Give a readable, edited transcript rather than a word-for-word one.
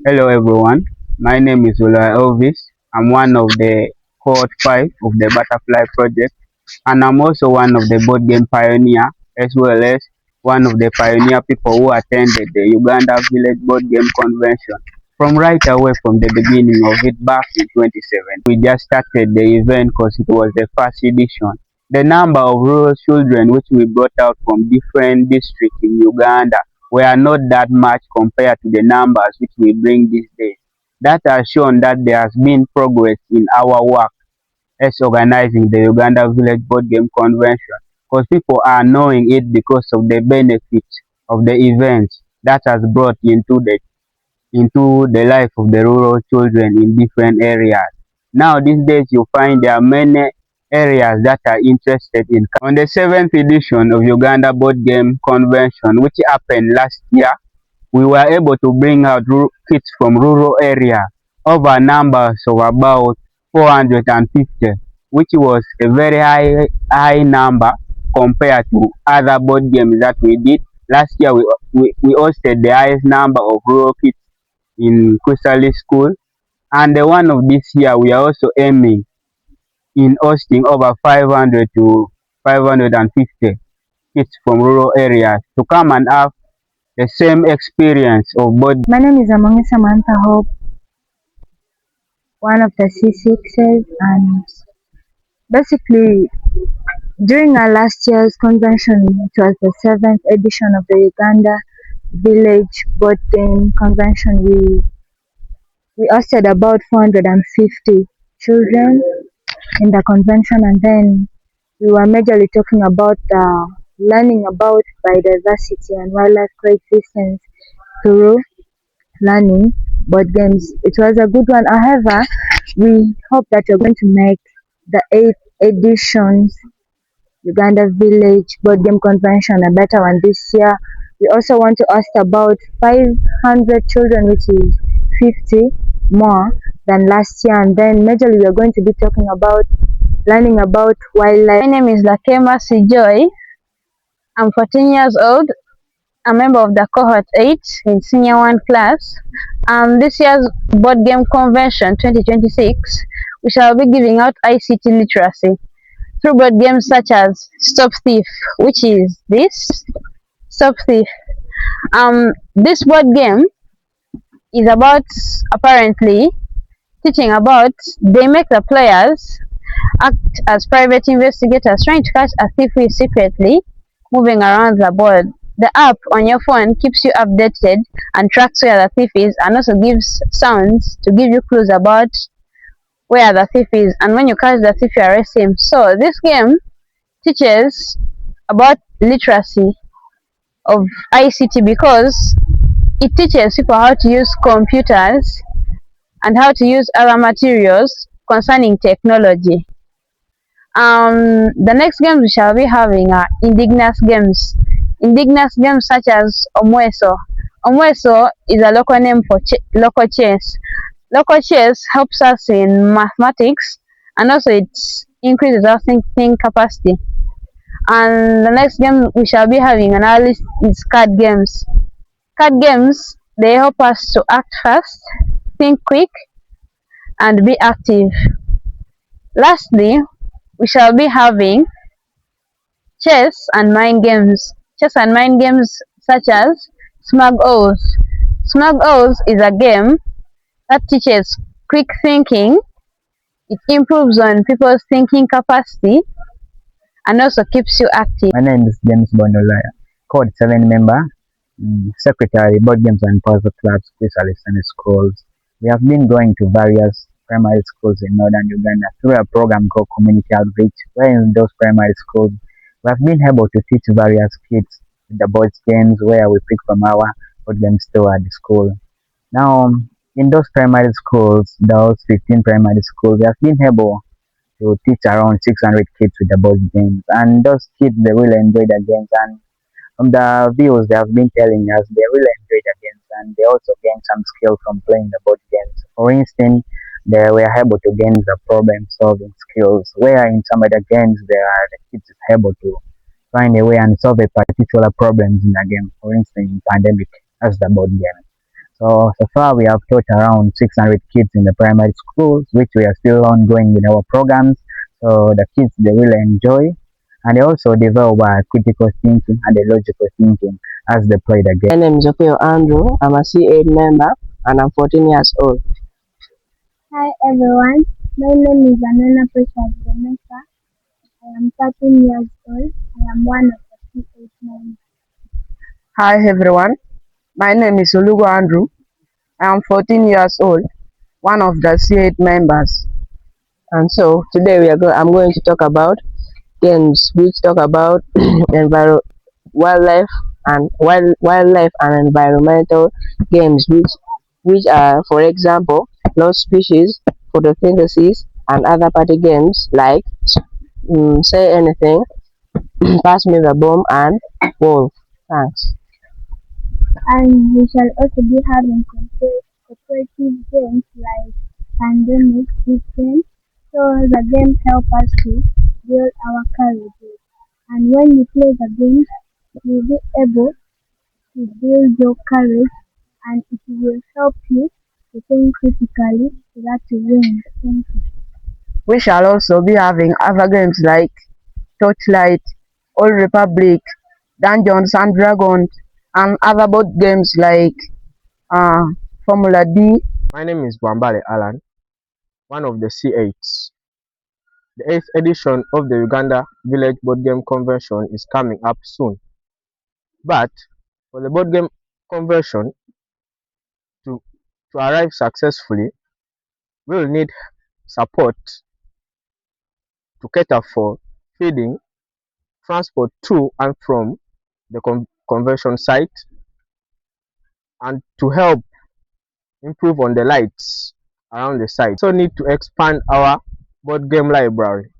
Hello everyone, my name is Ola Elvis. I'm one of the cohort 5 of the Butterfly Project, and I'm also one of the board game pioneer, as well as one of the pioneer people who attended the Uganda Village Board Game Convention. From right away from the beginning of it back in 2017, we just started the event because it was the first edition. The number of rural children which we brought out from different districts in Uganda were not that much compared to the numbers which we bring these days. That has shown that there has been progress in our work as organizing the Uganda Village Board Game Convention, because people are knowing it because of the benefits of the events that has brought into the life of the rural children in different areas. Now these days you find there are many areas that are interested in. On the 7th edition of Uganda Board Game Convention, which happened last year, we were able to bring out kids from rural area over numbers of about 450, which was a very high number compared to other board games that we did. Last year we hosted the highest number of rural kids in Kusali School, and the one of this year we are also aiming in hosting over 500 to 550 kids from rural areas to come and have the same experience of both. My name is Amongi Samantha Hope, one of the C6s, and basically during our last year's convention, it was the 7th edition of the Uganda Village Board Game Convention. We hosted about 450 children in the convention, and then we were majorly talking about learning about biodiversity and wildlife coexistence through learning board games. It was a good one. However, we hope that you're going to make the 8th editions Uganda Village Board Game Convention a better one this year. We also want to ask about 500 children, which is 50 more than last year. And then majorly we are going to be talking about learning about wildlife. My name is Lakema Sijoy. I'm 14 years old, a member of the cohort 8 in senior 1 class. This year's board game convention 2026, we shall be giving out ICT literacy through board games such as Stop Thief, which is this Stop Thief. This board game is about apparently teaching about they make the players act as private investigators trying to catch a thief who is secretly moving around the board. The app on your phone keeps you updated and tracks where the thief is, and also gives sounds to give you clues about where the thief is, and when you catch the thief you arrest him. So this game teaches about literacy of ICT because it teaches people how to use computers and how to use other materials concerning technology. The next games we shall be having are indigenous games. Indigenous games such as Omweso. Omweso is a local name for local chess. Local chess helps us in mathematics, and also it increases our thinking capacity. And the next game we shall be having on our list is card games. Card games, they help us to act fast, think quick, and be active. Lastly, we shall be having chess and mind games. Chess and mind games such as Smug Oaths. Smug Oaths is a game that teaches quick thinking. It improves on people's thinking capacity and also keeps you active. My name is James Bondolaya, Code 7 member, Secretary, Board Games and Puzzle Clubs, Specialist and Schools. We have been going to various primary schools in northern Uganda through a program called Community Outreach, where in those primary schools we have been able to teach various kids the board games where we pick from our board game store at the school. Now, in those primary schools, those 15 primary schools, we have been able to teach around 600 kids with the board games, and those kids, they really enjoy the games, and from the views they have been telling us, they really enjoy the games, and they also gain some skill from playing the board games. For instance, they were able to gain the problem solving skills, where in some of the games the kids is able to find a way and solve a particular problems in a game. For instance, in pandemic, as the board game. So far we have taught around 600 kids in the primary schools, which we are still ongoing with our programs. So the kids, they really enjoy, and they also develop critical thinking and a logical thinking as they play the My game. name is Andrew. I'm a C8 member and I'm 14 years old. Hi everyone, my name is Anana Precious Vanessa. I am 13 years old. I am one of the C8 members. Hi everyone. My name is Olugo Andrew. I am 14 years old, one of the C8 members. And so today I'm going to talk about games which talk about wildlife and environmental games which are, for example, lost species, photosynthesis, and other party games like say anything, pass me the bomb, and wolf. Thanks. And we shall also be having cooperative games like pandemic weekend. So the games help us to build our courage. And when you play the games, you'll be able to build your courage and it will help you to think critically so that you win. Thank you. We shall also be having other games like Torchlight, Old Republic, Dungeons and Dragons, and other board games like uh, Formula D. My name is Bwambale Alan, one of the C8s. The 8th edition of the Uganda Village Board Game Convention is coming up soon. But for the board game convention to, to arrive successfully, we will need support to cater for feeding, transport to and from the convention site, and to help improve on the lights around the site. So need to expand our board game library.